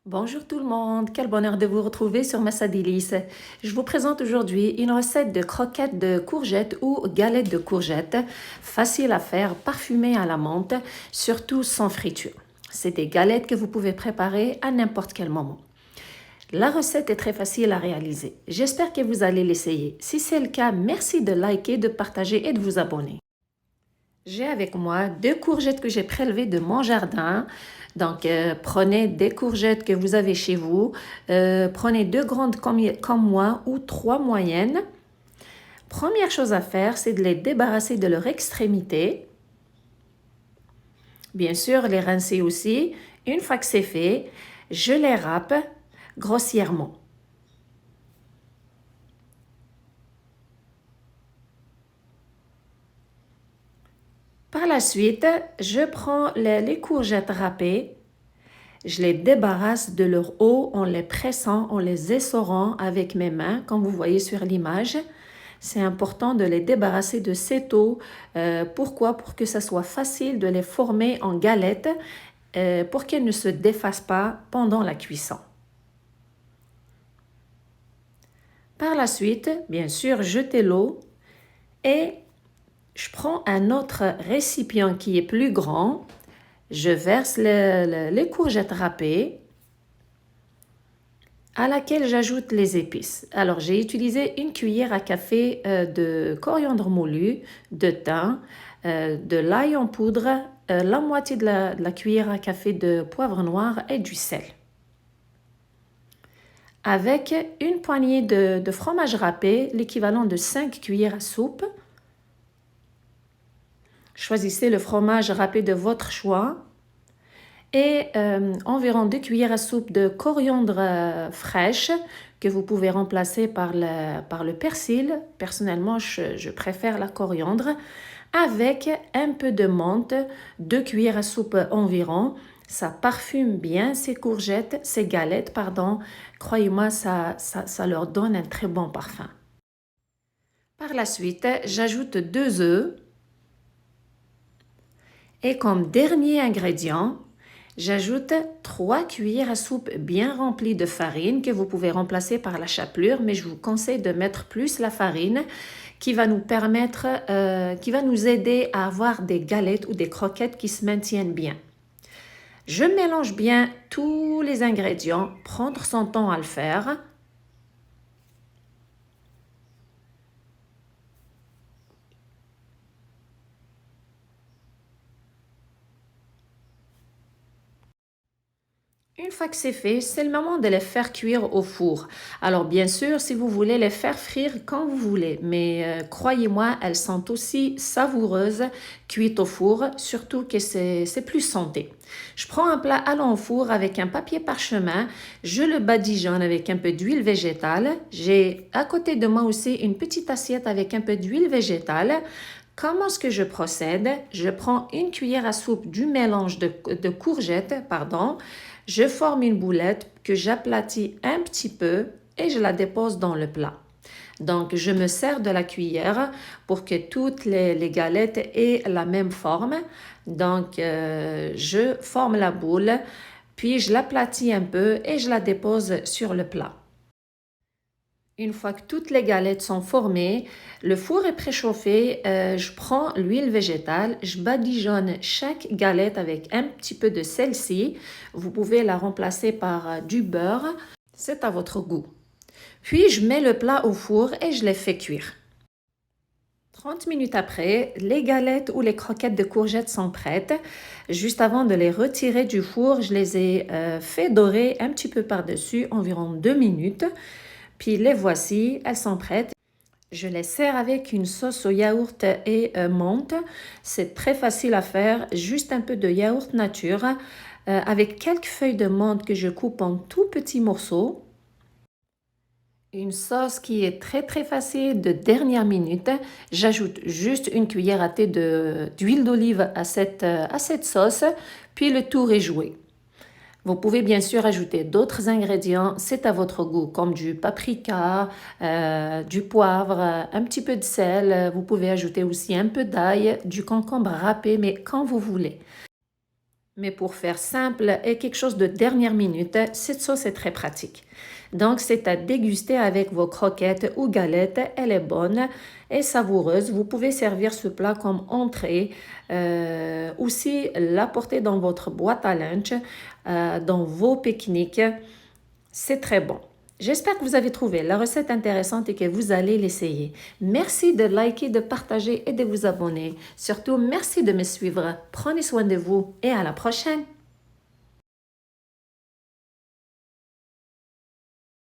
Bonjour tout le monde, quel bonheur de vous retrouver sur Massa Délices. Je vous présente aujourd'hui une recette de croquettes de courgettes ou galettes de courgettes, facile à faire, parfumée à la menthe, surtout sans friture. C'est des galettes que vous pouvez préparer à n'importe quel moment. La recette est très facile à réaliser. J'espère que vous allez l'essayer. Si c'est le cas, merci de liker, de partager et de vous abonner. J'ai avec moi 2 courgettes que j'ai prélevées de mon jardin. Donc, prenez des courgettes que vous avez chez vous. Prenez 2 grandes comme moi ou 3 moyennes. Première chose à faire, c'est de les débarrasser de leur extrémité. Bien sûr, les rincer aussi. Une fois que c'est fait, je les râpe grossièrement. Par la suite, je prends les courgettes râpées. Je les débarrasse de leur eau en les pressant, en les essorant avec mes mains, comme vous voyez sur l'image. C'est important de les débarrasser de cette eau. Pourquoi? Pour que ça soit facile de les former en galettes, pour qu'elles ne se défassent pas pendant la cuisson. Par la suite, bien sûr, jetez l'eau et je prends un autre récipient qui est plus grand. Je verse les courgettes râpées à laquelle j'ajoute les épices. Alors, j'ai utilisé une cuillère à café de coriandre moulu, de thym, de l'ail en poudre, la moitié de la cuillère à café de poivre noir et du sel. Avec une poignée de fromage râpé, l'équivalent de 5 cuillères à soupe. Choisissez le fromage râpé de votre choix. Et environ 2 cuillères à soupe de coriandre fraîche que vous pouvez remplacer par le persil. Personnellement, je préfère la coriandre. Avec un peu de menthe, 2 cuillères à soupe environ. Ça parfume bien ces courgettes, ces galettes, pardon. Croyez-moi, ça leur donne un très bon parfum. Par la suite, j'ajoute 2 œufs. Et comme dernier ingrédient, j'ajoute 3 cuillères à soupe bien remplies de farine que vous pouvez remplacer par la chapelure, mais je vous conseille de mettre plus la farine qui va nous permettre, qui va nous aider à avoir des galettes ou des croquettes qui se maintiennent bien. Je mélange bien tous les ingrédients, prendre son temps à le faire. Une fois que c'est fait, c'est le moment de les faire cuire au four. Alors bien sûr, si vous voulez les faire frire quand vous voulez, mais croyez-moi, elles sont aussi savoureuses cuites au four, surtout que c'est plus santé. Je prends un plat allant au four avec un papier parchemin, je le badigeonne avec un peu d'huile végétale. J'ai à côté de moi aussi une petite assiette avec un peu d'huile végétale. Comment est-ce que je procède? Je prends une cuillère à soupe du mélange de courgettes, pardon. Je forme une boulette que j'aplatis un petit peu et je la dépose dans le plat. Donc, je me sers de la cuillère pour que toutes les galettes aient la même forme. Donc, je forme la boule, puis je l'aplatis un peu et je la dépose sur le plat. Une fois que toutes les galettes sont formées, le four est préchauffé, je prends l'huile végétale, je badigeonne chaque galette avec un petit peu de celle-ci. Vous pouvez la remplacer par du beurre, c'est à votre goût. Puis je mets le plat au four et je les fais cuire. 30 minutes après, les galettes ou les croquettes de courgettes sont prêtes. Juste avant de les retirer du four, je les ai fait dorer un petit peu par-dessus, environ 2 minutes. Puis les voici, elles sont prêtes. Je les sers avec une sauce au yaourt et menthe. C'est très facile à faire, juste un peu de yaourt nature avec quelques feuilles de menthe que je coupe en tout petits morceaux. Une sauce qui est très très facile de dernière minute. J'ajoute juste une cuillère à thé d'huile d'olive à cette sauce, puis le tour est joué. Vous pouvez bien sûr ajouter d'autres ingrédients, c'est à votre goût, comme du paprika, du poivre, un petit peu de sel. Vous pouvez ajouter aussi un peu d'ail, du concombre râpé, mais quand vous voulez. Mais pour faire simple et quelque chose de dernière minute, cette sauce est très pratique. Donc, c'est à déguster avec vos croquettes ou galettes. Elle est bonne et savoureuse. Vous pouvez servir ce plat comme entrée. Aussi, l'apporter dans votre boîte à lunch, dans vos pique-niques. C'est très bon. J'espère que vous avez trouvé la recette intéressante et que vous allez l'essayer. Merci de liker, de partager et de vous abonner. Surtout, merci de me suivre. Prenez soin de vous et à la prochaine.